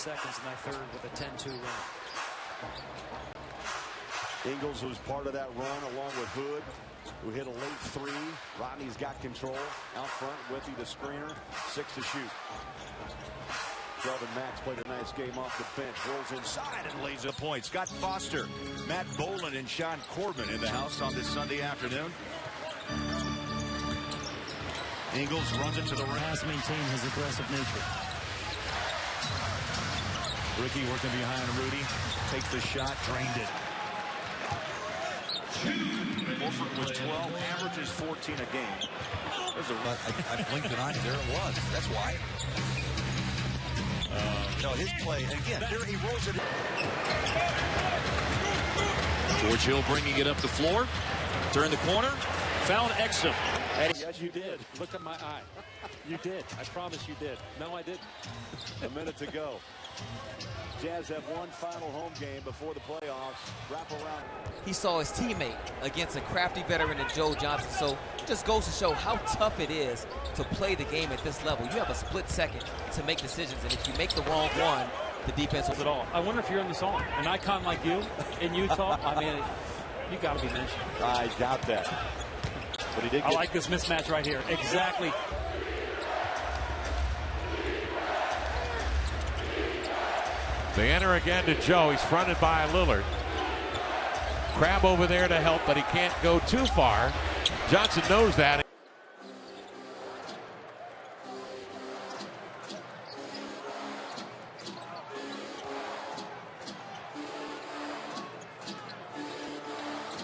seconds in that third with a 10-2 run. Ingles was part of that run along with Hood, who hit a late three. Rodney's got control out front. Withy the screener, 6 to shoot. Delvin Max played a nice game off the bench, rolls inside and lays a point. Scott Foster, Matt Boland, and Sean Corbin in the house on this Sunday afternoon. Ingles runs it to the rim. Has maintained his aggressive nature. Ricky working behind Rudy, takes the shot, drained it. Wolford with 12, averages 14 a game. I blinked an eye, there it was. That's why. No, his play, and again, there he rolls it. George Hill bringing it up the floor. Turn the corner. Found Exum. Yes, you did. Look at my eye. You did. I promise you did. No, I didn't. A minute to go. Jazz have one final home game before the playoffs. Wrap around. He saw his teammate against a crafty veteran in Joe Johnson. So it just goes to show how tough it is to play the game at this level. You have a split second to make decisions, and if you make the wrong one, the defense will. At all. I wonder if you're in the song. An icon like you in Utah, I mean, you got to be mentioned. I doubt that. But he did. I like this mismatch right here. Exactly. They enter again to Joe. He's fronted by Lillard. Crab over there to help, but he can't go too far. Johnson knows that.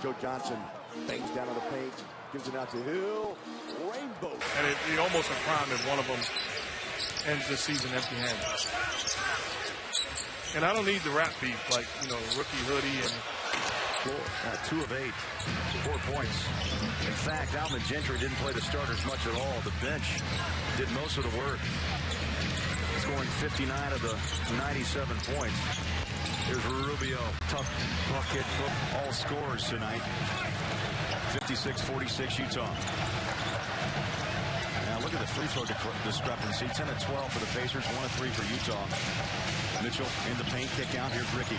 Joe Johnson bangs down on the paint, gives it out to Hill. Rainbow. And it almost a crime that one of them ends the season empty-handed. And I don't need the rap beef like, you know, rookie hoodie and 2 of 8, 4 points. In fact, Alvin Gentry didn't play the starters much at all. The bench did most of the work, scoring 59 of the 97 points. Here's Rubio, tough bucket, all scores tonight. 56-46 Utah. Now look at the free throw discrepancy. 10 of 12 for the Pacers, 1 of 3 for Utah. Mitchell in the paint, kick out. Here's Ricky.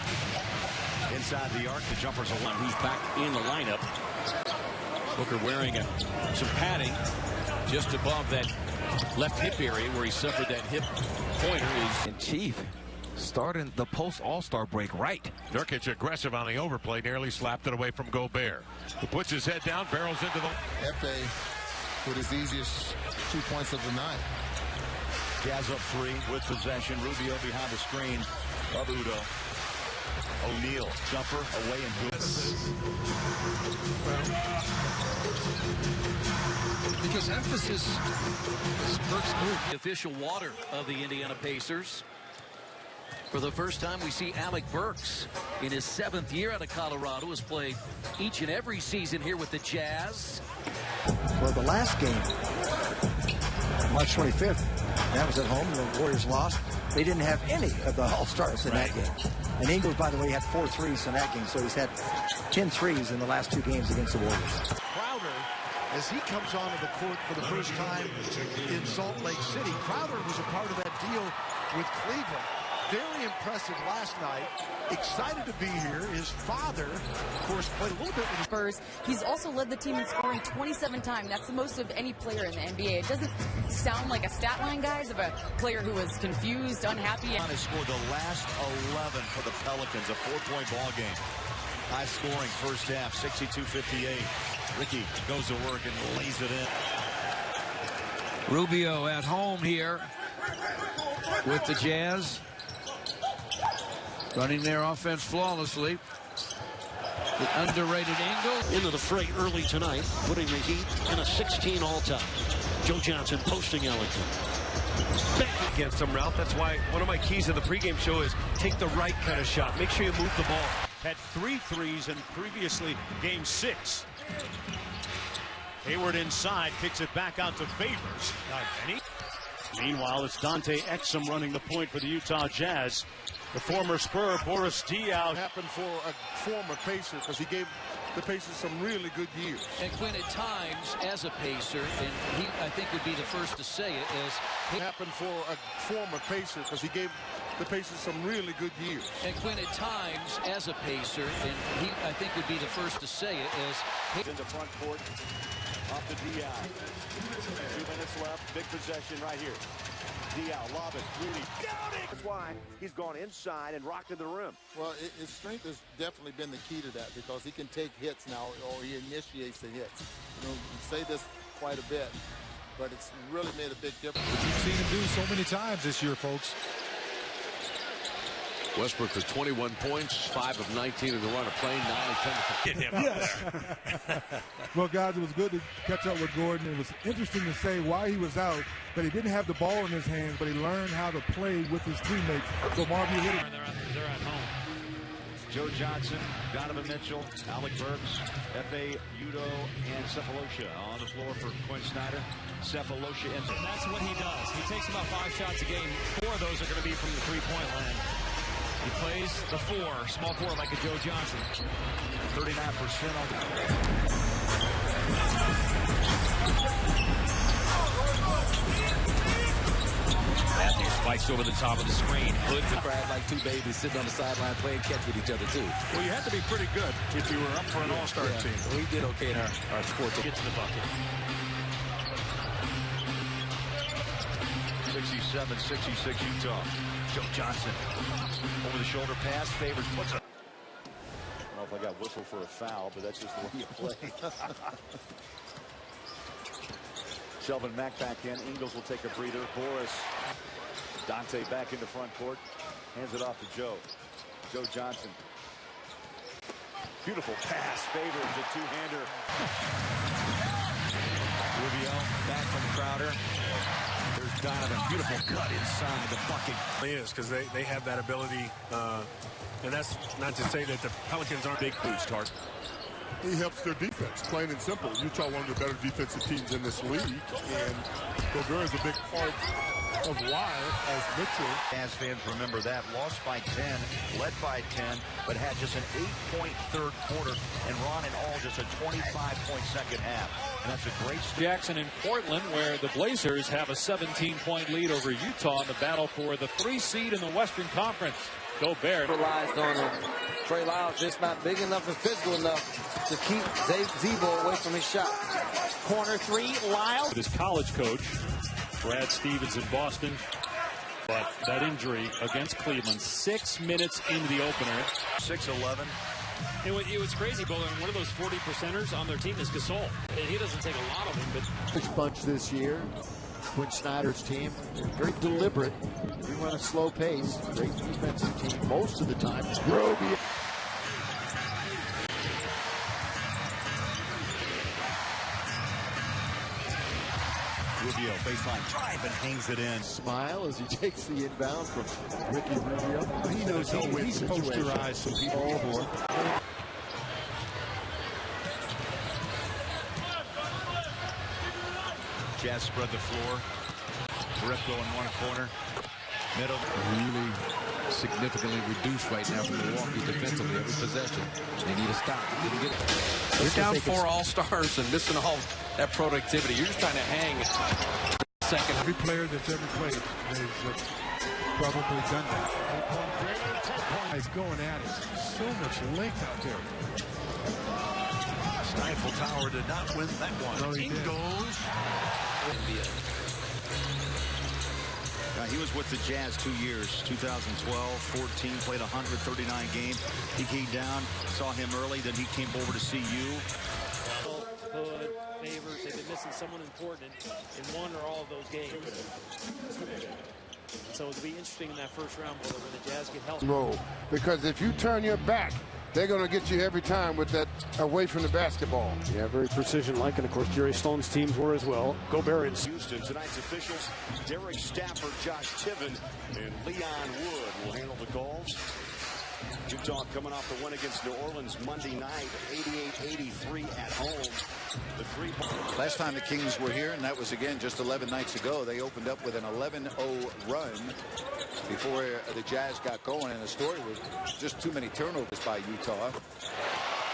Inside the arc, the jumper's a one. He's back in the lineup. Booker wearing some padding just above that left hip area where he suffered that hip pointer. And Chief starting the post All-Star break right. Nurkic aggressive on the overplay, nearly slapped it away from Gobert. He puts his head down, barrels into the... Efe with his easiest 2 points of the night. Jazz up 3 with possession. Rubio behind the screen of Udo. O'Neal, jumper, away and good. Because emphasis is Burke's move. The official water of the Indiana Pacers. For the first time, we see Alec Burks in his 7th year out of Colorado has played each and every season here with the Jazz. For the last game, March 25th, that was at home. The Warriors lost. They didn't have any of the All-Stars in that game. And Ingles, by the way, had 4 threes in that game, so he's had 10 threes in the last 2 games against the Warriors. Crowder, as he comes onto the court for the first time in Salt Lake City, Crowder was a part of that deal with Cleveland. Very impressive last night. Excited to be here. His father, of course, played a little bit with the Spurs. He's also led the team in scoring 27 times. That's the most of any player in the NBA. It doesn't sound like a stat line, guys, of a player who was confused, unhappy. Has scored the last 11 for the Pelicans, a 4-point ball game. High scoring first half, 62-58. Ricky goes to work and lays it in. Rubio at home here with the Jazz. Running their offense flawlessly. The underrated Ingles. Into the fray early tonight, putting the Heat in a 16 all-time. Joe Johnson posting Ellington. back against him, Ralph. That's why one of my keys in the pregame show is take the right kind of shot. Make sure you move the ball. Had 3 threes in previously game 6. Hayward inside, kicks it back out to Favors. Not many. Meanwhile, it's Dante Exum running the point for the Utah Jazz. The former Spur, Boris Diaw. Happened for a former Pacer because he gave the Pacers some really good years. And Quinn, at times, as a Pacer, and he, I think, would be the first to say it, is... Happened for a former Pacer because he gave the Pacers some really good years. And Quinn, at times, as a Pacer, and he, I think, would be the first to say it, is in the front court, off the DI. 2 minutes left, big possession right here. Dial, lob it, Rudy, down it! That's why he's gone inside and rocked to the rim. Well, his strength has definitely been the key to that because he can take hits now, or he initiates the hits. You know, we say this quite a bit, but it's really made a big difference. But you've seen him do so many times this year, folks. Westbrook for 21 points, 5 of 19 in the run of play, 9 of 10 to hit him. Yes. Well, guys, it was good to catch up with Gordon. It was interesting to say why he was out, that he didn't have the ball in his hands, but he learned how to play with his teammates. So, Marv, you hit it. They're at home. Joe Johnson, Donovan Mitchell, Alec Burks, Efe Udo, and Cephalosha on the floor for Quinn Snyder. Cephalosha ends it. And that's what he does. He takes about 5 shots a game. 4 of those are going to be from the three-point line. He plays the 4, small 4 like a Joe Johnson. 39% on that. Matthews spikes over the top of the screen. Hood Cried like 2 babies sitting on the sideline playing catch with each other, too. Well, you had to be pretty good if you were up for an all-star team. We did okay in our sports. Get to the bucket. 67-66 Utah. Joe Johnson. Over the shoulder pass. Favors puts it. I don't know if I got whistled for a foul, but that's just the way you play. Shelvin Mack back in. Ingles will take a breather. Boris. Dante back into front court. Hands it off to Joe. Joe Johnson. Beautiful pass. Favors a two-hander. Rubio back from Crowder. There's Donovan. Beautiful cut inside the bucket. It is because they have that ability. And that's not to say that the Pelicans aren't big boost, Hart. He helps their defense, plain and simple. Utah, one of the better defensive teams in this league, and Gobert is a big part of why, as Mitchell. As fans remember that, lost by 10, led by 10, but had just an 8-point third quarter, and Ron and all just a 25-point second half. And that's a great start. Jackson in Portland, where the Blazers have a 17-point lead over Utah in the battle for the 3 seed in the Western Conference. Gobert Relies on him. Trey Lyles just not big enough and physical enough to keep Zebo away from his shot. Corner 3, Lyles. With his college coach, Brad Stevens in Boston. But that injury against Cleveland, 6 minutes into the opener. 6-11. It was crazy, Bowler. One of those 40%ers on their team is Gasol. And he doesn't take a lot of them, but This bunch this year, Quinn Snyder's team, very deliberate. We run a slow pace. Great defensive team most of the time. Rubio. Rubio baseline drive and hangs it in. Smile as he takes the inbound from Ricky Rubio. He knows he's posterized some people before. Jazz spread the floor. Ripko in one corner. Middle. Really significantly reduced right now from Milwaukee defensively every possession. They need a stop. They didn't get it. You're down 4 all-stars and missing all that productivity. You're just trying to hang second. Every player that's ever played has probably done that. He's going at it. So much length out there. Eiffel Tower did not win that one. No, he goes. He was with the Jazz 2 years, 2012, 14, played 139 games. He came down, saw him early, then he came over to see you. Hood, Favors, they've been missing someone important in one or all of those games. So it'll be interesting in that first round, Bowler, when the Jazz get healthy. No, because if you turn your back, they're going to get you every time with that away from the basketball. Yeah, very precision-like, and of course Jerry Stone's teams were as well. Gobert and Houston, tonight's officials, Derek Stafford, Josh Tiven, and Leon Wood will handle the calls. Utah coming off the win against New Orleans Monday night, 88-83 at home. The 3-point. Last time the Kings were here, and that was again just 11 nights ago, they opened up with an 11-0 run before the Jazz got going, and the story was just too many turnovers by Utah.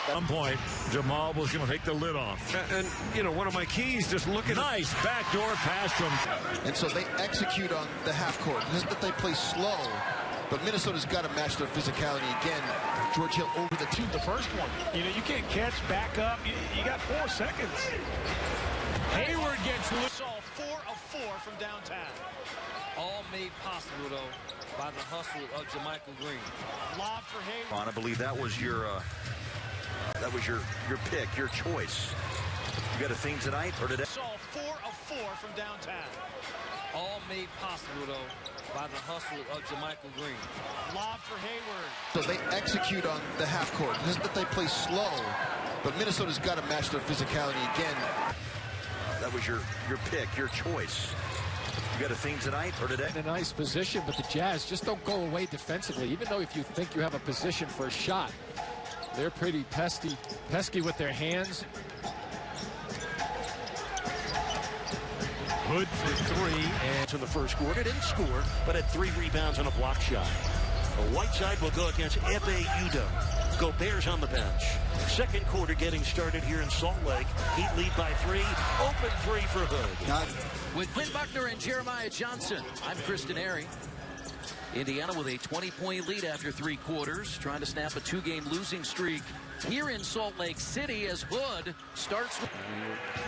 At some point, Jamal was going to take the lid off. And, you know, one of my keys, just look at nice backdoor pass from. And so they execute on the half court. It's that they play slow but Minnesota's got to match their physicality again. George Hill over the two, the first one. You know, you can't catch, back up. You got 4 seconds. Hayward gets loose. Saw 4 of 4 from downtown. All made possible, though, by the hustle of JaMychal Green. Lob for Hayward. Ron, I believe that was your pick, your choice. You got a theme tonight or today? Saw 4 of 4 from downtown. All made possible, though, by the hustle of JaMychal Green. Lob for Hayward. So they execute on the half court. It isn't that they play slow, but Minnesota's got to match their physicality again. That was your pick, your choice. You got a theme tonight or today? In a nice position, but the Jazz just don't go away defensively. Even though if you think you have a position for a shot, they're pretty pesky with their hands. Hood for 3 and in the first quarter didn't score, but had 3 rebounds and a block shot. Whiteside will go against Ebe Udoh. Gobert's on the bench. Second quarter getting started here in Salt Lake. Heat lead by 3. Open 3 for Hood. With Quinn Buckner and Jeremiah Johnson, I'm Kristen Airy. Indiana with a 20-point lead after 3 quarters, trying to snap a 2-game losing streak here in Salt Lake City as Hood starts with...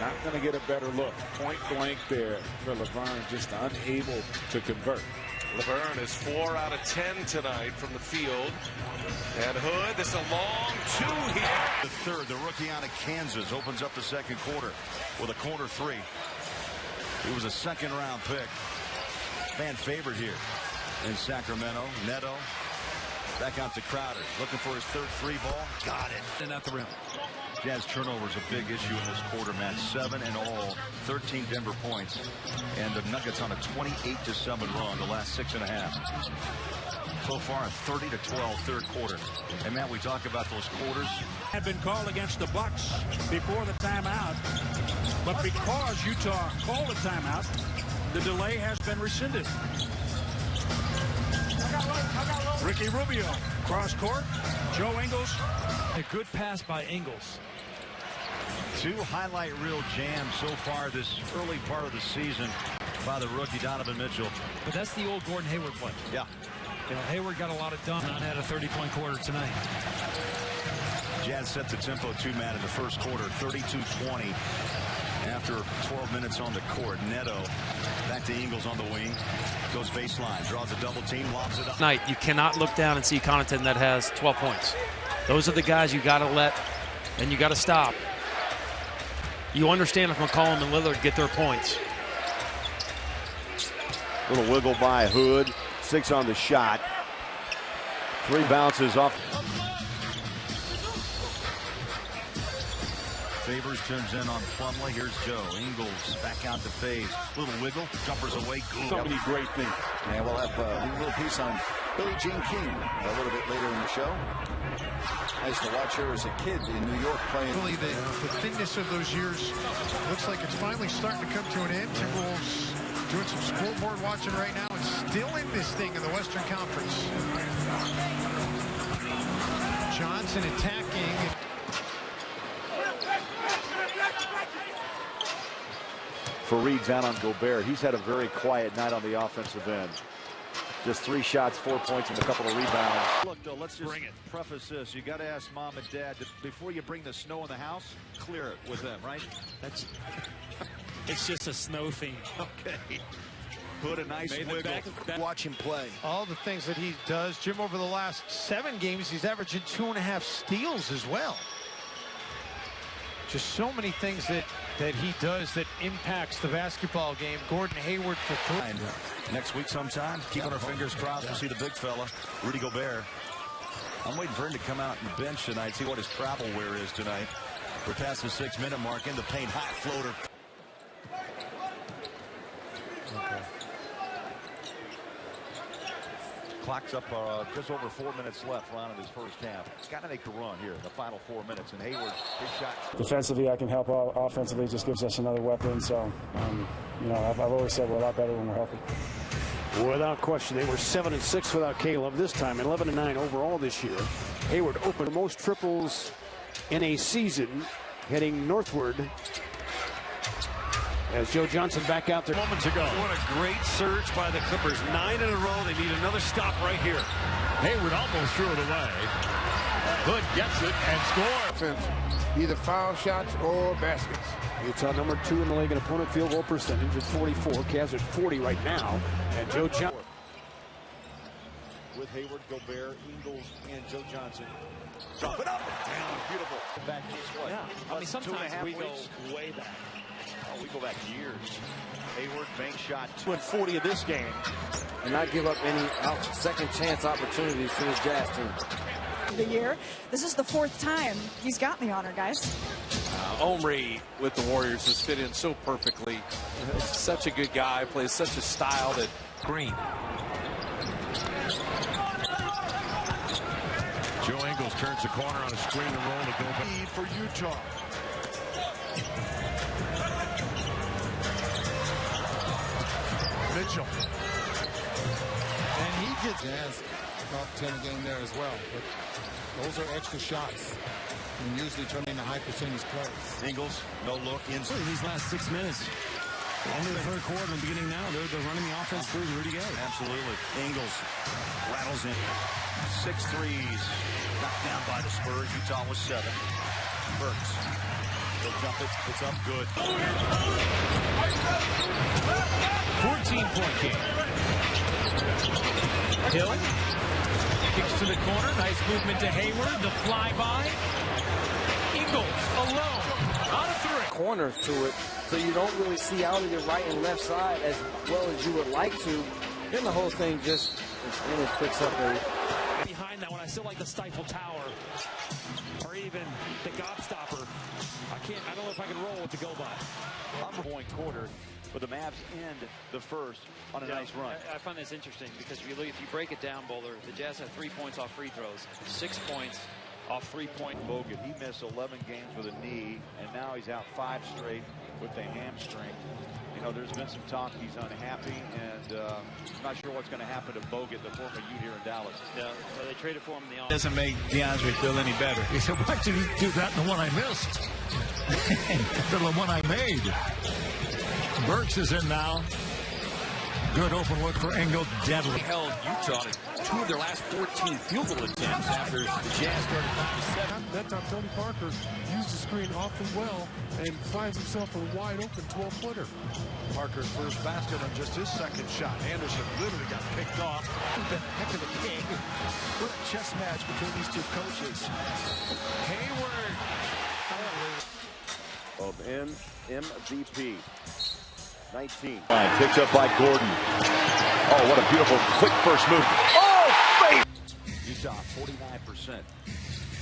Not going to get a better look. Point blank there for Laverne, just unable to convert. Laverne is 4 out of 10 tonight from the field. And Hood, this is a long 2 here. The third, the rookie out of Kansas, opens up the second quarter with a corner 3. He was a second-round pick. Fan favorite here in Sacramento. Neto back out to Crowder, looking for his third 3 ball. Got it. And at the rim. Jazz turnovers a big issue in this quarter, man. 7 in all, 13 Denver points, and the Nuggets on a 28-7 run the last 6.5. So far, a 30-12 third quarter. And Matt, we talk about those quarters. Had been called against the Bucks before the timeout, but because Utah called a timeout, the delay has been rescinded. Ricky Rubio, cross court, Joe Ingles. A good pass by Ingles. 2 highlight reel jams so far this early part of the season by the rookie Donovan Mitchell. But that's the old Gordon Hayward play. Yeah. You know, Hayward got a lot of done and had a 30-point quarter tonight. Jazz set the tempo too, Matt, in the first quarter, 32-20. After 12 minutes on the court, Neto back to Ingles on the wing. Goes baseline, draws a double team, lobs it up. Tonight, you cannot look down and see Connaughton that has 12 points. Those are the guys you got to let, and you got to stop. You understand if McCollum and Lillard get their points. Little wiggle by Hood. 6 on the shot. 3 bounces off. Favors turns in on Plumlee. Here's Joe. Ingles back out to phase. Little wiggle. Jumpers away. So many great things. And we'll have a little piece on Billie Jean King a little bit later in the show. Nice to watch her as a kid in New York playing. Really, the thinness of those years looks like it's finally starting to come to an end. Timberwolves doing some scoreboard watching right now and still in this thing in the Western Conference. Johnson attacking. Fareed's out on Gobert. He's had a very quiet night on the offensive end. Just 3 shots, 4 points, and a couple of rebounds. Look, though, let's just preface this. You got to ask mom and dad before you bring the snow in the house, clear it with them, right? That's it's just a snow theme. Okay. Put a nice wiggle. Watch him play. All the things that he does. Jim, over the last 7 games, he's averaging 2.5 steals as well. Just so many things that he does that impacts the basketball game. Gordon Hayward for 3. Next week sometime, keeping our fingers crossed, we'll see the big fella, Rudy Gobert. I'm waiting for him to come out on the bench tonight, see what his travel wear is tonight. We're past the 6-minute mark, in the paint, high floater. Clock's up just over 4 minutes left, Ron, in his first half. Got to make the run here in the final 4 minutes. And Hayward, big shot. Defensively, I can help out. Offensively, just gives us another weapon. So, you know, I've always said we're a lot better when we're healthy. Without question, they were 7-6 without Caleb this time, 11-9 overall this year. Hayward opened most triples in a season, heading northward. As Joe Johnson back out there moments ago. What a great surge by the Clippers. 9 in a row. They need another stop right here. Hayward almost threw it away. Hood gets it and scores. Either foul shots or baskets. Utah number 2 in the league in opponent field goal percentage at 44. Cavs at 40 right now. And Joe Johnson. With Hayward, Gobert, Ingles, and Joe Johnson. Drop it up and down. Beautiful. Back this way. Yeah. I mean, sometimes we go way back. Oh, we go back years. Hayward, bank shot. 2-40 of this game. And not give up any second chance opportunities to this Jazz team. The year. This is the 4th time he's gotten the honor, guys. Omri with the Warriors has fit in so perfectly. Such a good guy, plays such a style that Green. Joe Ingles turns the corner on a screen and roll to go back. Lead for Utah. Mitchell. And he gets Jazz about 10 a game there as well. But those are extra shots and usually turn into high percentage plays. Ingles, no look inside. These last 6 minutes. Only the third quarter and beginning now. They're running the offense through Rudy Gay. Absolutely. Ingles rattles in. 6 threes. Knocked down by the Spurs. Utah was 7. Burks. He'll jump it. It's up good. 14-point game. Hill kicks to the corner. Nice movement to Hayward. The flyby. Ingles alone. On a 3. Corners to it, so you don't really see out of your right and left side as well as you would like to. Then the whole thing just picks up behind that one. I still like the Stifle Tower or even the Gobstopper. I don't know if I can roll with the go by. Point quarter, but the Mavs end the first on a nice run. I find this interesting because if you break it down, Bowler, the Jazz have 3 points off free throws, 6 points off 3-point. Bogut, he missed 11 games with a knee, and now he's out 5 straight with the hamstring. You know, there's been some talk he's unhappy, and I'm not sure what's going to happen to Bogut, the former Ute here in Dallas. Yeah, so they traded for him in the offseason. Doesn't make DeAndre feel any better. He said, why did he do that in the one I missed? The one I made. Burks is in now. Good open look for Ingles. Deadly. Held Utah to 2 of their last 14 field goal attempts after the Jazz started 5-7. That time, Tony Parker used the screen awfully well and finds himself a wide open 12-footer. Parker's first basket on just his second shot. Anderson literally got picked off. Heck of a king. What a chess match between these 2 coaches. Hayward of MVP. 19. Picked up by Gordon. Oh, what a beautiful quick first move. Oh, Utah 49%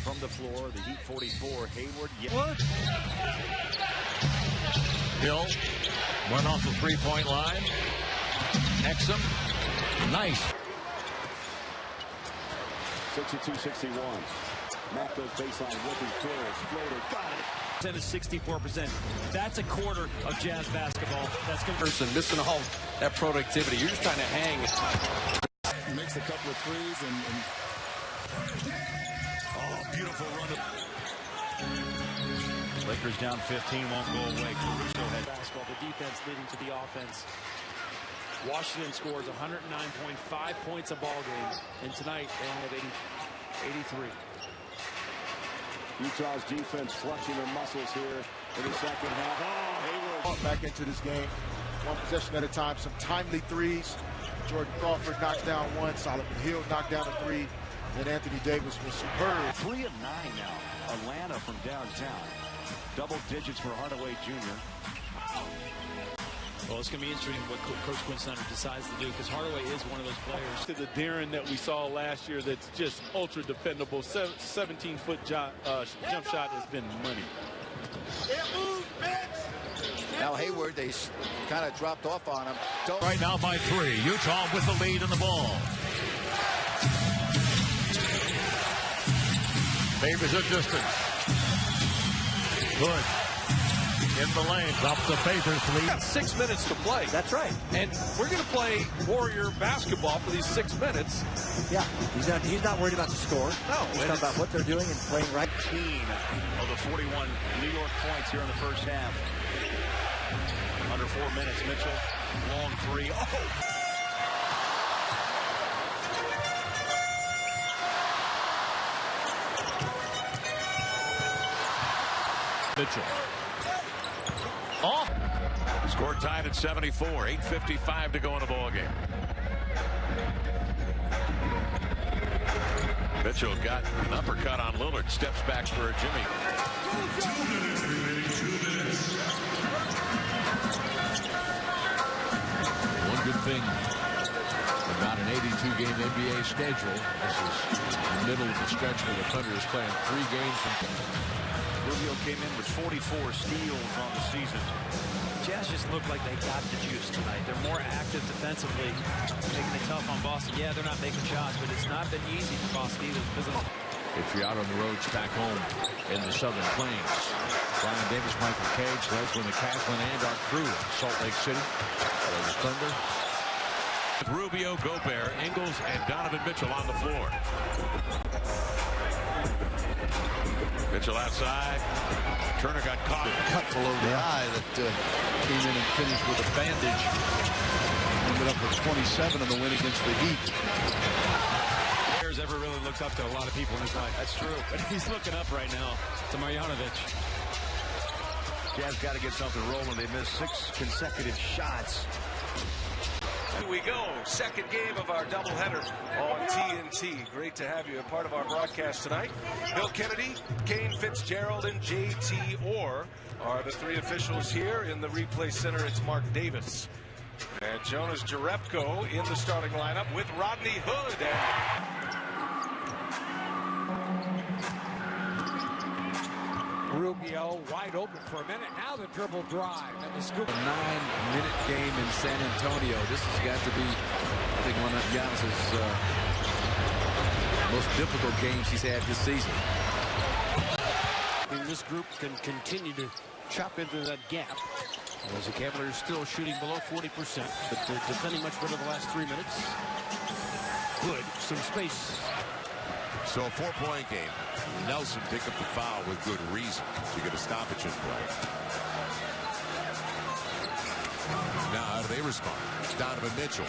from the floor. The Heat 44. Hayward. What? Hill went off the 3-point line. Exum. Nice. 62-61. Matt goes baseline with his floater. Got it. 64%. That's a quarter of Jazz basketball. That's good. Person missing all that productivity. You're just trying to hang. He makes a couple of threes and oh, beautiful run. Lakers down 15, won't go away. Caruso had basketball. The defense leading to the offense. Washington scores 109.5 points a ball game, and tonight they only have 83. Utah's defense flexing their muscles here in the second half. Oh, Hayward back into this game. One possession at a time. Some timely threes. Jordan Crawford knocks down one. Solomon Hill knocked down a 3. And Anthony Davis was superb. 3 of 9 now. Atlanta from downtown. Double digits for Hardaway Jr. Well, it's going to be interesting what Coach Quinn Snyder decides to do because Hardaway is one of those players. To the Darren that we saw last year that's just ultra dependable. 17-foot jump shot has been money. Now Hayward, they kind of dropped off on him. Right now by 3. Utah with the lead in the ball. Favors a distance. Good. In the lane, drops the Pacers lead. We got 6 minutes to play. That's right. And we're going to play Warrior basketball for these 6 minutes. Yeah, he's not worried about the score. No. He's talking about what they're doing and playing right. 15 of the 41 New York points here in the first half. Under 4 minutes, Mitchell. Long three. Oh! Mitchell. Off. Score tied at 74. 8:55 to go in the ball game. Mitchell got an uppercut on Lillard. Steps back for a Jimmy. 2 minutes remaining. 2 minutes. One good thing about an 82-game NBA schedule. This is the middle of the stretch where the Thunder is playing 3 games. Rubio came in with 44 steals on the season. Jazz just look like they got the juice tonight. They're more active defensively, making it tough on Boston. Yeah, they're not making shots, but it's not been easy for Boston either. If you're out on the roads back home in the Southern Plains, Brian Davis, Michael Cage, Leslie McCaslin, and our crew in Salt Lake City. The Thunder. Rubio, Gobert, Ingles, and Donovan Mitchell on the floor. Mitchell outside. Turner got caught. Cut below the eye that came in and finished with a bandage. Ended up with 27 in the win against the Heat. Bears ever really looked up to a lot of people in his life. That's true. But he's looking up right now to Marjanovic. Jazz got to get something rolling. They missed 6 consecutive shots. Here we go. Second game of our doubleheader on TNT. Great to have you a part of our broadcast tonight. Bill Kennedy, Kane Fitzgerald, and JT Orr are the 3 officials here. In the replay center, it's Mark Davis. And Jonas Jerebko in the starting lineup with Rodney Hood. Rubio wide open for a minute. Now the dribble drive and the scoop. A 9-minute game in San Antonio. This has got to be, I think, one of Giannis's most difficult games he's had this season. And this group can continue to chop into that gap. As the Cavaliers still shooting below 40%, but they're defending much better the last 3 minutes. Good, some space. So a 4-point game. Nelson picked up the foul with good reason to get a stoppage in play. Now how do they respond? Donovan Mitchell.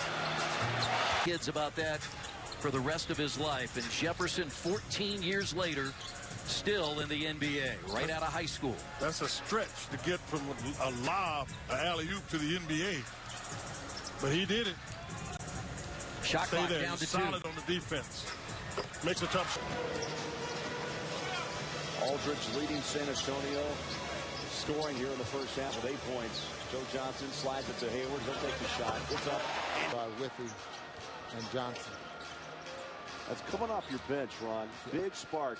Kids about that for the rest of his life. And Jefferson, 14 years later, still in the NBA, right out of high school. That's a stretch to get from a lob, an alley-oop to the NBA. But he did it. Shot clock down to 2. Solid on the defense. Makes a tough shot. Aldridge leading San Antonio, scoring here in the first half with 8 points. Joe Johnson slides it to Hayward. He'll take the shot. It's up. By Withy and Johnson. That's coming off your bench, Ron. Big spark.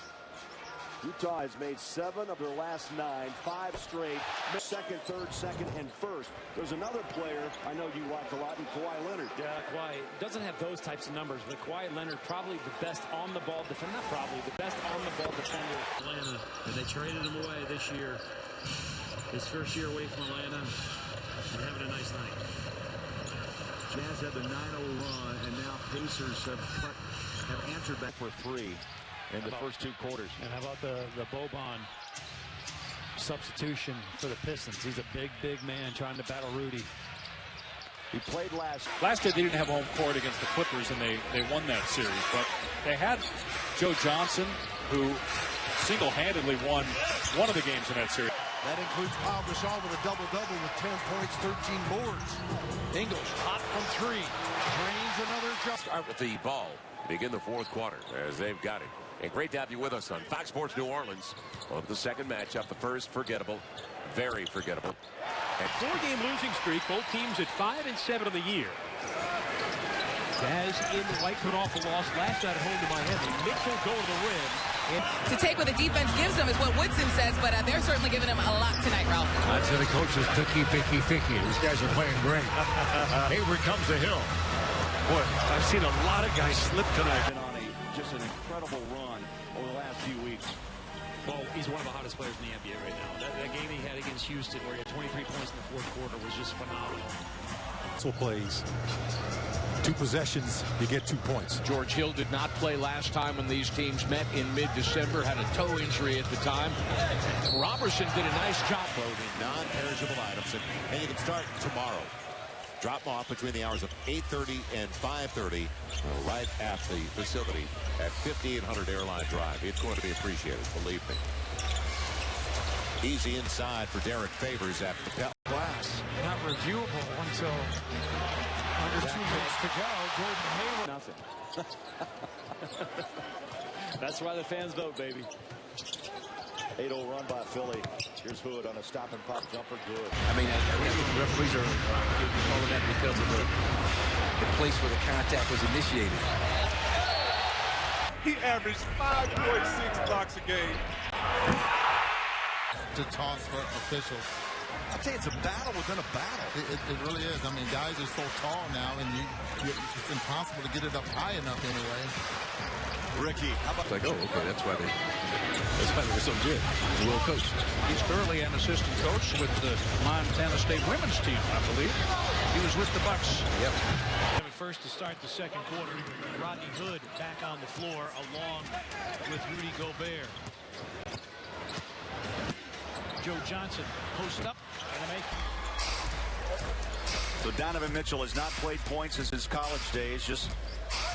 Utah has made 7 of their last 9, 5 straight. Second, third, second, and first. There's another player I know you like a lot in Kawhi Leonard. Yeah, Kawhi doesn't have those types of numbers, but Kawhi Leonard probably the best on-the-ball defender. Not probably, the best on-the-ball defender. Atlanta, and they traded him away this year. His first year away from Atlanta and having a nice night. Jazz had the 9-0 run, and now Pacers have answered back for 3 in the first 2 quarters. And how about the Boban substitution for the Pistons? He's a big, big man trying to battle Rudy. He played last year. They didn't have home court against the Clippers, and they won that series. But they had Joe Johnson, who single-handedly won one of the games in that series. That includes Pau Gasol with a double-double with 10 points, 13 boards. Ingles hot from 3. Drains another jump. With the ball, begin the 4th quarter as they've got it. And great to have you with us on Fox Sports New Orleans. Of the second matchup, the first forgettable, very forgettable. And 4-game losing streak, both teams at 5 and 7 of the year. Jazz in the white cut off a loss last night at home to Miami. Mitchell go to the rim. To take what the defense gives them is what Woodson says, but they're certainly giving him a lot tonight, Ralph. I'd say the coach is picky. These guys are playing great. Hayward comes to Hill. Boy, I've seen a lot of guys slip tonight. on just an incredible run over the last few weeks. Well, he's one of the hottest players in the NBA right now. That game he had against Houston where he had 23 points in the 4th quarter was just phenomenal. Plays. 2 possessions, you get 2 points. George Hill did not play last time when these teams met in mid-December, had a toe injury at the time. Robertson did a nice job. Clothing, non-perishable items, and you can start tomorrow. Drop them off between the hours of 8:30 and 5:30 right at the facility at 5800 Airline Drive. It's going to be appreciated, believe me. Easy inside for Derek Favors at the glass. Not reviewable until under 2 minutes to go. Gordon Hayward. Nothing. That's why the fans vote, baby. 8-0 run by Philly. Here's Hood on a stop and pop jumper. Good. I mean, I think the referees are calling that because of the place where the contact was initiated. He averaged 5.6 blocks a game. To toss for officials. I'd say it's a battle within a battle. It really is. I mean, guys are so tall now, and it's impossible to get it up high enough anyway. Ricky, how about? It's like, oh, okay, that's why they're so good. Well coached. He's currently an assistant coach with the Montana State women's team, I believe. He was with the Bucks. Yep. First to start the second quarter. Rodney Hood back on the floor along with Rudy Gobert. Joe Johnson post up and a make. So Donovan Mitchell has not played points since his college days, just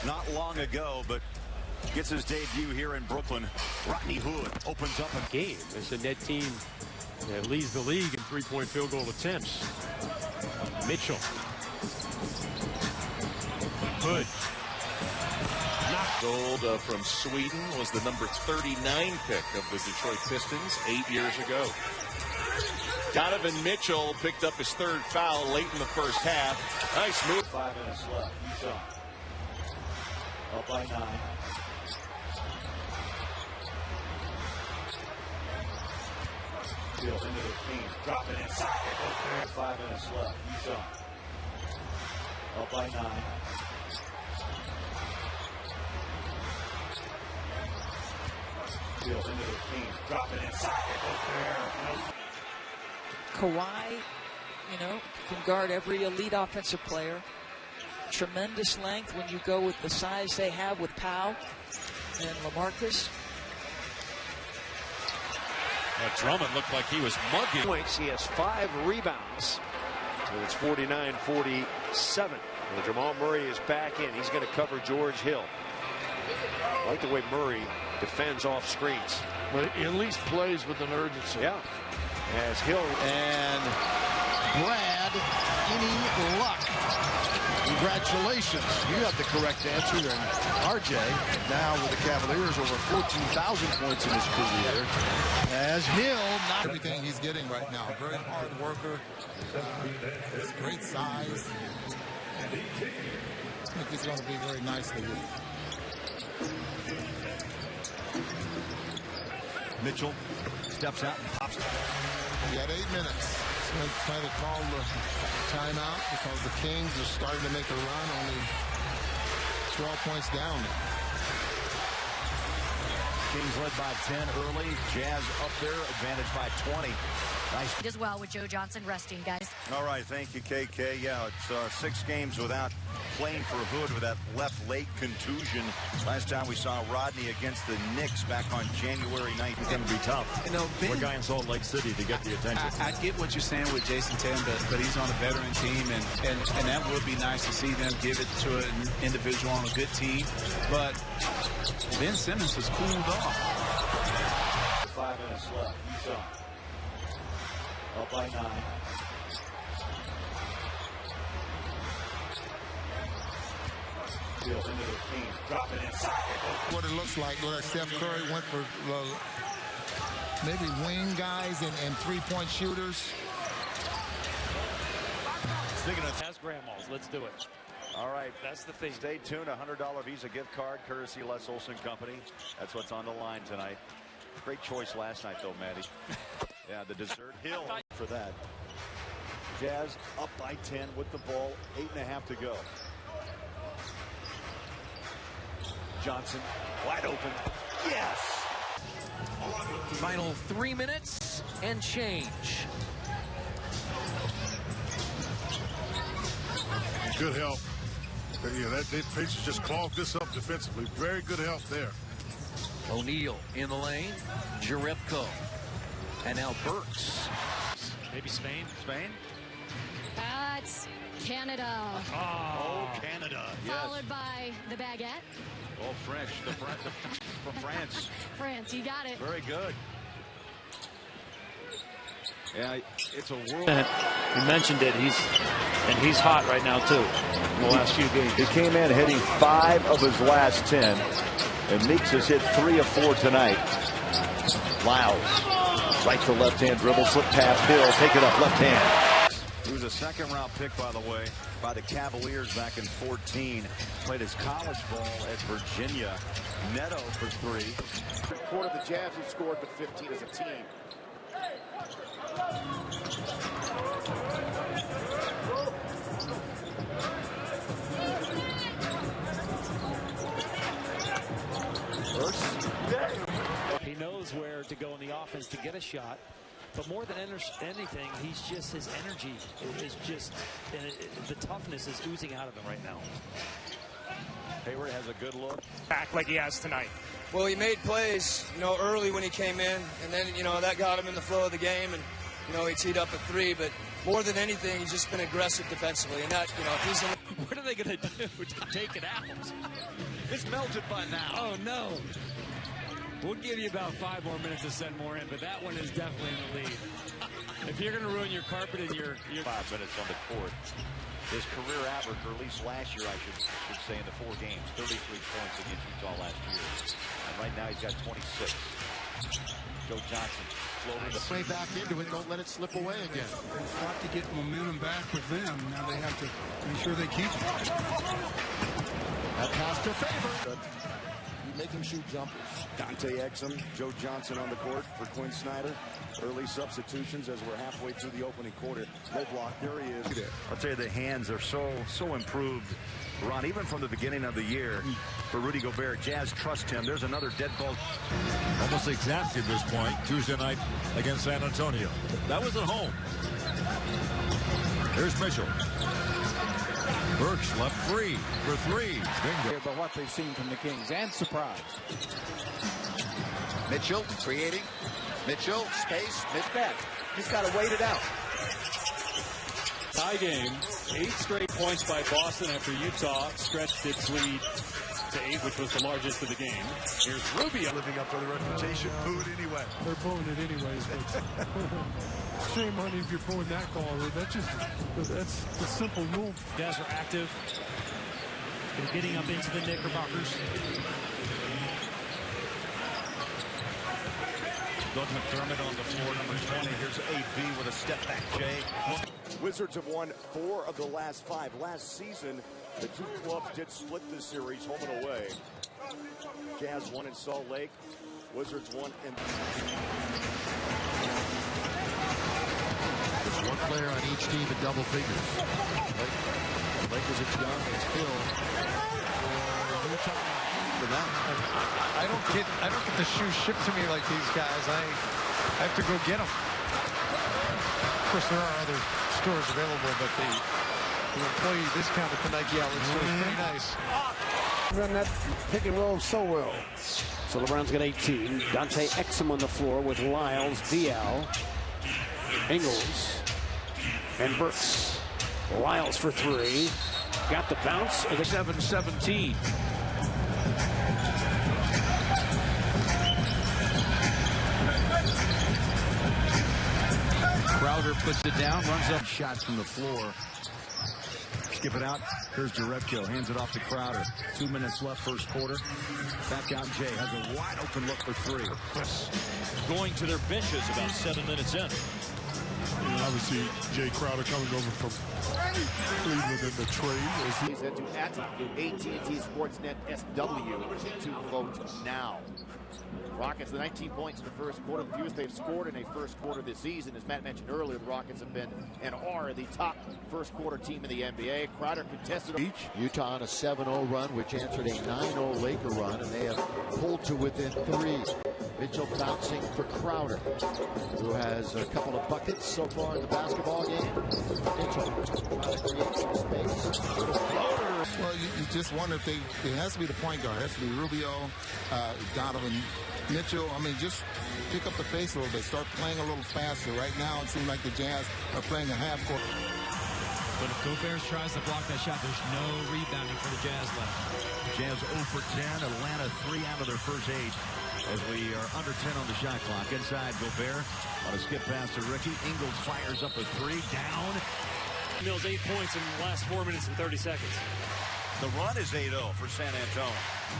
not long ago, but gets his debut here in Brooklyn. Rodney Hood opens up a game. It's a net team that leads the league in three-point field goal attempts. Mitchell. Hood. Gold from Sweden was the number 39 pick of the Detroit Pistons 8 years ago. Donovan Mitchell picked up his 3rd foul late in the first half. Nice move. 5 minutes left. Utah. Up by 9. Field into the paint. Drop it inside. 5 minutes left. Utah. Up by 9. Field into the paint. Drop it inside. Kawhi, can guard every elite offensive player. Tremendous length when you go with the size they have with Powell and LaMarcus. Drummond looked like he was mugging. Points. He has 5 rebounds. And it's 49-47. And Jamal Murray is back in. He's going to cover George Hill. I like the way Murray defends off screens. But he at least plays with an urgency. Yeah. As Hill and Brad, any luck? Congratulations. You have the correct answer. And RJ, now with the Cavaliers, over 14,000 points in his career. As Hill, not everything he's getting right now. Very hard worker. Has great size. I think he's going to be very nicely with Mitchell steps out and pops. He had 8 minutes. He's going to try to call the timeout because the Kings are starting to make a run, only 12 points down. Kings led by 10 early. Jazz up there, advantage by 20. Nice. As well with Joe Johnson resting, guys. All right, thank you, KK. Yeah, it's 6 games without playing for Hood with that left leg contusion. Last time we saw Rodney against the Knicks back on January 9th. It's going to be tough. For a guy in Salt Lake City to get the attention. I get what you're saying with Jason Tatum, but he's on a veteran team, and that would be nice to see them give it to an individual on a good team. But Ben Simmons has cooled off. 5 minutes left. Utah. Up by 9. Field into the paint. Drop it inside. What it looks like, Steph Curry went for maybe wing guys and three-point shooters. Speaking of Has grandmas, let's do it. all right, that's the thing. Stay tuned. A $100 Visa gift card, courtesy Les Olson Company. That's what's on the line tonight. Great choice last night, though, Maddie. Yeah, the dessert Hill for that. Jazz up by 10 with the ball. 8.5 to go. Johnson wide open. Yes. Final 3 minutes and change. Good help. Yeah, that Pacers just clogged this up defensively. Very good help there. O'Neal in the lane. Jerebko. And now Burks. Maybe Spain. Spain? It's Canada. Oh, Canada. Yes. Followed by the baguette. Oh, French. From France. France, you got it. Very good. Yeah, it's a world. You mentioned it. He's hot right now too. In the last few games. He came in hitting 5 of his last 10, and Meeks has hit 3 of 4 tonight. Lyles, right to left hand dribble, slip pass, Hill, take it up left hand. He was a second-round pick, by the way, by the Cavaliers back in 14. Played his college ball at Virginia. Neto for 3. Quarter the Jazz have scored, but 15 as a team. He knows where to go in the offense to get a shot. But more than anything, he's just, his energy is just, the toughness is oozing out of him right now. Hayward has a good look. Back like he has tonight. Well, he made plays, early when he came in, and then, that got him in the flow of the game, and, he teed up a 3, but more than anything, he's just been aggressive defensively, and that, if he's in... What are they going to do to take it out? It's melted by now. Oh, no. We'll give you about 5 more minutes to send more in, but that one is definitely in the lead. If you're going to ruin your carpet and your 5 minutes on the court. His career average, or at least last year, I should say, in the 4 games, 33 points against Utah last year. And right now he's got 26. Joe Johnson, floater. Play back into it. Don't let it slip away again. They fought to get momentum back with them. Now they have to make sure they keep it. That pass to Favor. You make him shoot jumpers. Dante Exum, Joe Johnson on the court for Quinn Snyder. Early substitutions as we're halfway through the opening quarter. Low block, there he is. I'll tell you, the hands are so improved, Ron, even from the beginning of the year. For Rudy Gobert, Jazz trust him. There's another dead ball. Almost exactly at this point, Tuesday night against San Antonio. That was at home. Here's Mitchell. Burks left free for 3. Bingo. But what they've seen from the Kings, and surprise. Mitchell creating. Mitchell, space, Mitchell. He's got to wait it out. Tie game. 8 straight points by Boston after Utah stretched its lead to 8, which was the largest of the game. Here's Rubio. Living up to the reputation. Boo it anyway. They're booing it anyways. Shame on you if you're pulling that call. That's the simple move. Jazz are active. They're getting up into the Knickerbockers. Doug McDermott on the floor, number 20. Here's AB with a step back, Jay. Wizards have won 4 of the last 5. Last season, the 2 clubs did split this series home and away. Jazz won in Salt Lake. Wizards won in... There's 1 player on each team in double figures. Lakers, it's Young, it's Hill. I don't get the shoes shipped to me like these guys. I have to go get them. Of course, there are other stores available, but the employee discount at the Nike outlet store is pretty nice. Run that pick and roll so well. So LeBron's got 18. Dante Exum on the floor with Lyles, Dial, Ingles, and Burks. Lyles for 3. Got the bounce. 7-17. Crowder puts it down, runs up. Shots from the floor. Skip it out. Here's Jerebko. Hands it off to Crowder. 2 minutes left first quarter. Back out Jay. Has a wide open look for 3. Going to their benches about 7 minutes in. And obviously, Jay Crowder coming over from Cleveland in the trade. He's head to AT&T Sportsnet SW to vote now. Rockets, the 19 points in the first quarter, the fewest they've scored in a first quarter this season. As Matt mentioned earlier, the Rockets have been and are the top first quarter team in the NBA. Crowder contested each. Utah on a 7-0 run, which answered a 9-0 Laker run, and they have pulled to within 3. Mitchell bouncing for Crowder, who has a couple of buckets so far in the basketball game. Mitchell trying to create some space. Little floater. Well, you just wonder if it has to be the point guard. It has to be Rubio, Donovan Mitchell. I mean, just pick up the pace a little bit. Start playing a little faster. Right now, it seems like the Jazz are playing a half court. But if Gobert tries to block that shot, there's no rebounding for the Jazz left. Jazz 0 for 10. Atlanta 3 out of their first 8 as we are under 10 on the shot clock. Inside, Gobert on a skip pass to Ricky. Ingles fires up a 3. Down. Mills 8 points in the last 4 minutes and 30 seconds. The run is 8-0 for San Antonio.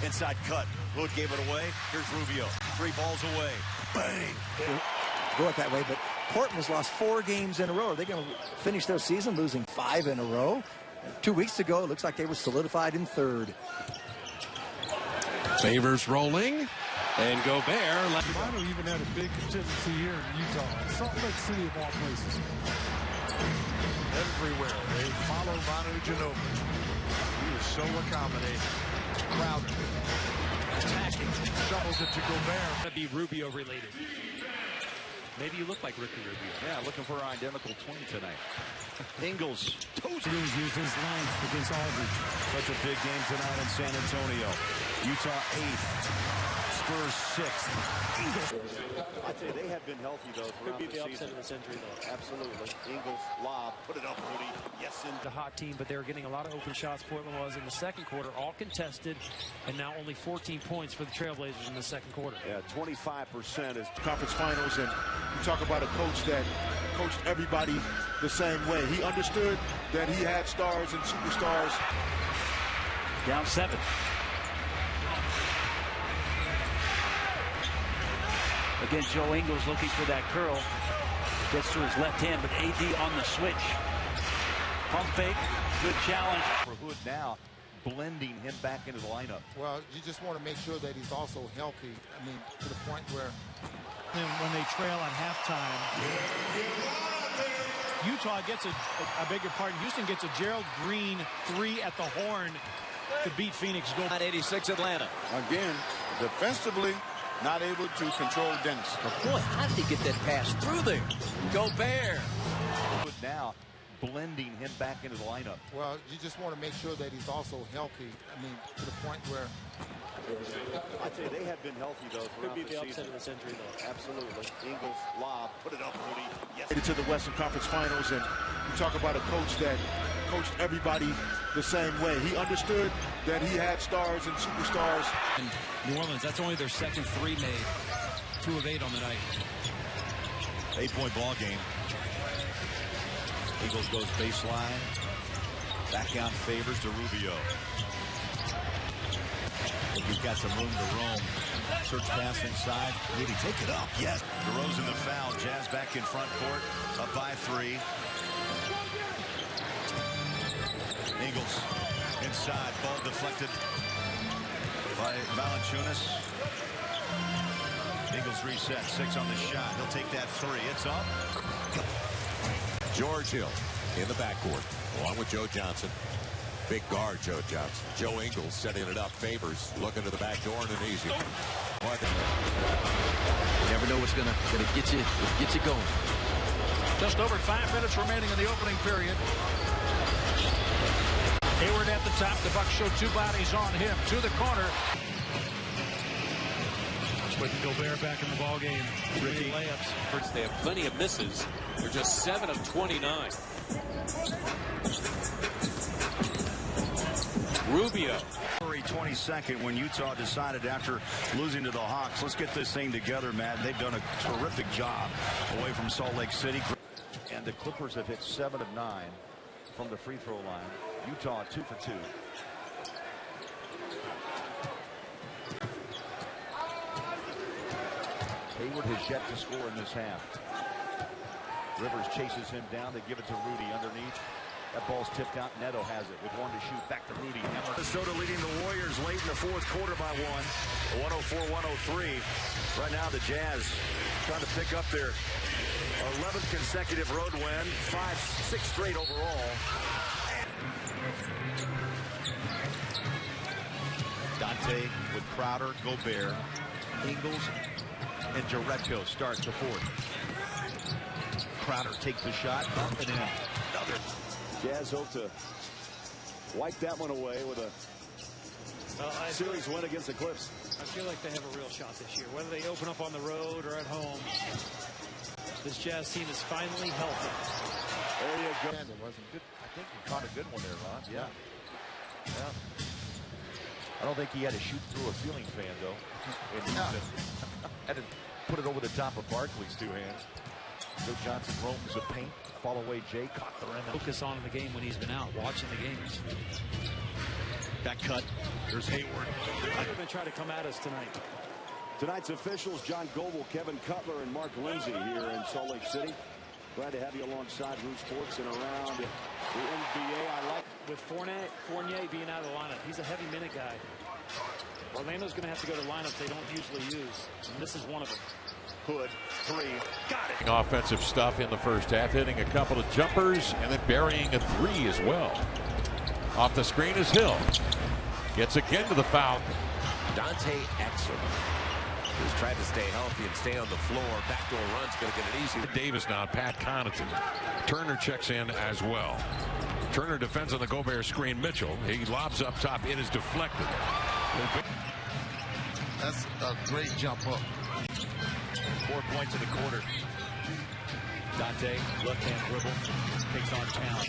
Inside cut. Hood gave it away. Here's Rubio. 3 balls away. Bang! Go it that way, but Portland has lost 4 games in a row. Are they going to finish their season losing 5 in a row? 2 weeks ago, it looks like they were solidified in 3rd. Favors rolling, and Gobert. Toronto even had a big contingency here in Utah. Salt Lake City of all places. Everywhere they follow Manu Ginobili. He is so accommodating. Crowder attacking, shovels it to Gobert. That'd be Rubio related. Maybe you look like Ricky Rubio. Yeah, looking for an identical twin tonight. Ingles. Uses length against Aldridge. Such a big game tonight in San Antonio. Utah 8th. Spurs 6th. Ingles. I'd say they have been healthy, though, throughout Could be the upset season. of the century, though. Absolutely. Ingles, lob. Put it up, Rudy. Yes, and The hot team, but they were getting a lot of open shots. Portland was in the second quarter, all contested, and now only 14 points for the Trailblazers in the second quarter. yeah, 25% is Conference finals, and you talk about a coach that coached everybody the same way. He understood that he had stars and superstars. Down 7. Again, Joe Ingles looking for that curl. Gets to his left hand, but AD on the switch. Pump fake, good challenge. for Hood now, blending him back into the lineup. Well, you just want to make sure that he's also healthy. I mean, to the point where When they trail at halftime, Utah gets I beg your pardon, Houston gets a Gerald Green 3 at the horn to beat Phoenix. Go 86 Atlanta. Again, defensively, not able to control Dennis. Boy, how did he get that pass through there? Gobert. Hood now, blending him back into the lineup. well, you just want to make sure that he's also healthy. I mean, to the point where I'd say they have been healthy, though, throughout Could be the the upset season. of the century, though. Absolutely. Ingles, lob. Put it up, Rudy. Yes. to the Western Conference Finals, and you talk about a coach that coached everybody the same way. He understood that he had stars and superstars. And New Orleans, that's only their second 3 made. 2 of 8 on the night. 8-point ball game. Eagles goes baseline. Back out Favors to Rubio. He's got some room to roam. Search pass inside. Rudy, take it up. Yes. DeRozan the foul. Jazz back in front court. Up by 3. Eagles inside. Ball deflected by Valanciunas. Eagles reset. 6 on the shot. He'll take that 3. It's up. George Hill in the backcourt, along with Joe Johnson. Big guard, Joe Johnson. Joe Ingles setting it up. Favors looking to the back door and an easy. You never know what's gonna get you going. Just over 5 minutes remaining in the opening period. Hayward at the top. The Bucks show 2 bodies on him. To the corner. Putting Gobert back in the ball game. 3 layups. They have plenty of misses. They're just 7 of 29. Rubio. 22nd when Utah decided after losing to the Hawks, let's get this thing together, Matt. They've done a terrific job away from Salt Lake City. And the Clippers have hit 7 of 9 from the free throw line. Utah 2 for 2. Hayward has yet to score in this half. Rivers chases him down. They give it to Rudy underneath. That ball's tipped out. Neto has it with 1 to shoot. Back to Rudy. Minnesota leading the Warriors late in the 4th quarter by 1. 104-103. Right now the Jazz trying to pick up their 11th consecutive road win. 6 straight overall. Dante with Crowder, Gobert, Ingles, And Jaretko starts the fourth. Crowder takes the shot up and in. Another. Jazz hope to wipe that one away with a series win against the Clips. I feel like they have a real shot this year, whether they open up on the road or at home. This Jazz team is finally healthy. There you go. It wasn't good. I think he caught a good one there, Ron. Yeah. I don't think he had to shoot through a ceiling fan, though. And had to put it over the top of Barkley's two hands. Joe Johnson roams the paint. Fall away, Jay caught the rim. Focus on the game when he's been out, watching the games. Back cut. There's Hayward. They're going to try to come at us tonight. Tonight's officials, John Goble, Kevin Cutler, and Mark Lindsay here in Salt Lake City. Glad to have you alongside Root Sports and around the NBA. I like with Fournier being out of the lineup. He's a heavy minute guy. Orlando's going to have to go to lineups they don't usually use, and this is one of them. Hood, three, got it. Offensive stuff in the first half, hitting a couple of jumpers and then burying a three as well. Off the screen is Hill. Gets again to the foul. Dante Exum has tried to stay healthy and stay on the floor. Backdoor run's going to get it easy. Davis now, Pat Connaughton. Turner checks in as well. Turner defends on the Gobert screen. Mitchell, he lobs up top. It is deflected. That's a great jump hook. 4 points in the quarter. Dante, left-hand dribble, takes on Town,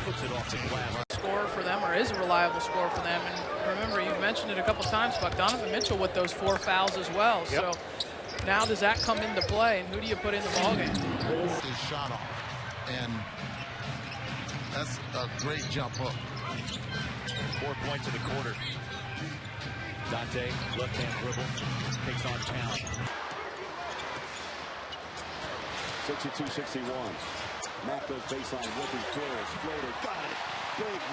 puts it off the glass. Scorer for them, or is a reliable scorer for them. And remember, you mentioned it a couple times, Buck, Donovan Mitchell with those 4 fouls as well. Yep. So now does that come into play, and who do you put in the ballgame? His shot off, and that's a great jump hook. 4 points in the quarter. Dante, left-hand dribble, takes on Town. 62-61. Matt goes baseline with his floater. Got it. Big